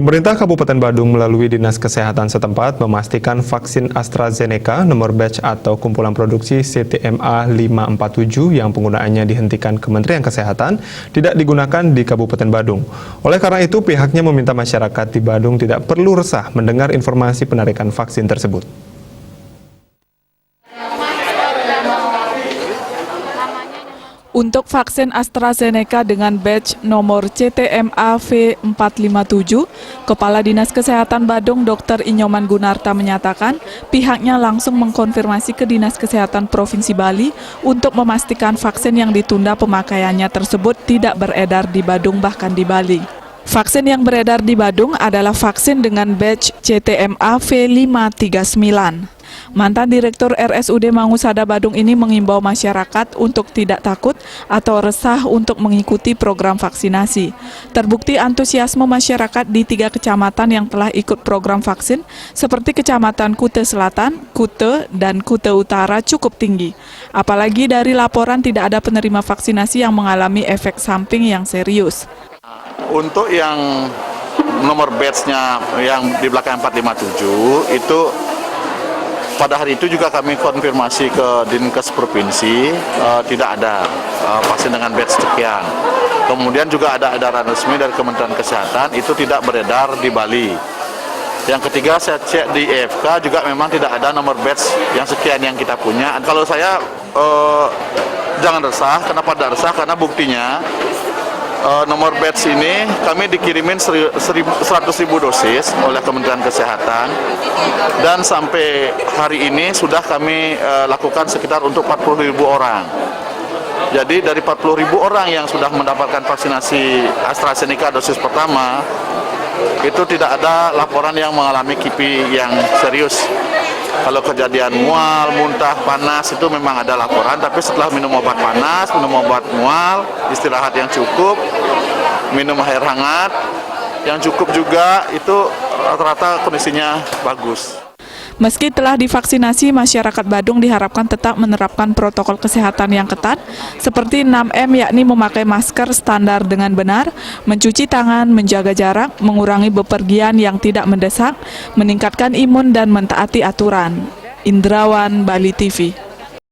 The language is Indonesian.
Pemerintah Kabupaten Badung melalui Dinas Kesehatan setempat memastikan vaksin AstraZeneca nomor batch atau kumpulan produksi CTMA 547 yang penggunaannya dihentikan Kementerian Kesehatan tidak digunakan di Kabupaten Badung. Oleh karena itu, pihaknya meminta masyarakat di Badung tidak perlu resah mendengar informasi penarikan vaksin tersebut. Untuk vaksin AstraZeneca dengan batch nomor CTMA V457, Kepala Dinas Kesehatan Badung Dr. Inyoman Gunarta menyatakan pihaknya langsung mengkonfirmasi ke Dinas Kesehatan Provinsi Bali untuk memastikan vaksin yang ditunda pemakaiannya tersebut tidak beredar di Badung bahkan di Bali. Vaksin yang beredar di Badung adalah vaksin dengan batch CTMA V539. Mantan Direktur RSUD Mangusada Badung ini mengimbau masyarakat untuk tidak takut atau resah untuk mengikuti program vaksinasi. Terbukti antusiasme masyarakat di 3 kecamatan yang telah ikut program vaksin seperti Kecamatan Kute Selatan, Kute, dan Kute Utara cukup tinggi. Apalagi dari laporan tidak ada penerima vaksinasi yang mengalami efek samping yang serius. Untuk yang nomor batch-nya yang di belakang 457 itu pada hari itu juga kami konfirmasi ke Dinkes Provinsi tidak ada vaksin dengan batch sekian. Kemudian juga ada edaran resmi dari Kementerian Kesehatan itu tidak beredar di Bali. Yang ketiga saya cek di EFK juga memang tidak ada nomor batch yang sekian yang kita punya. Kalau saya jangan resah, kenapa tidak resah? Karena buktinya nomor batch ini kami dikirimin 100.000 dosis oleh Kementerian Kesehatan dan sampai hari ini sudah kami lakukan sekitar untuk 40.000 orang. Jadi dari 40.000 orang yang sudah mendapatkan vaksinasi AstraZeneca dosis pertama itu tidak ada laporan yang mengalami KIPI yang serius. Kalau kejadian mual, muntah, panas itu memang ada laporan, tapi setelah minum obat panas, minum obat mual, istirahat yang cukup, minum air hangat yang cukup juga, itu rata-rata kondisinya bagus. Meski telah divaksinasi, masyarakat Badung diharapkan tetap menerapkan protokol kesehatan yang ketat, seperti 6M yakni memakai masker standar dengan benar, mencuci tangan, menjaga jarak, mengurangi bepergian yang tidak mendesak, meningkatkan imun dan mentaati aturan. Indrawan, Bali TV.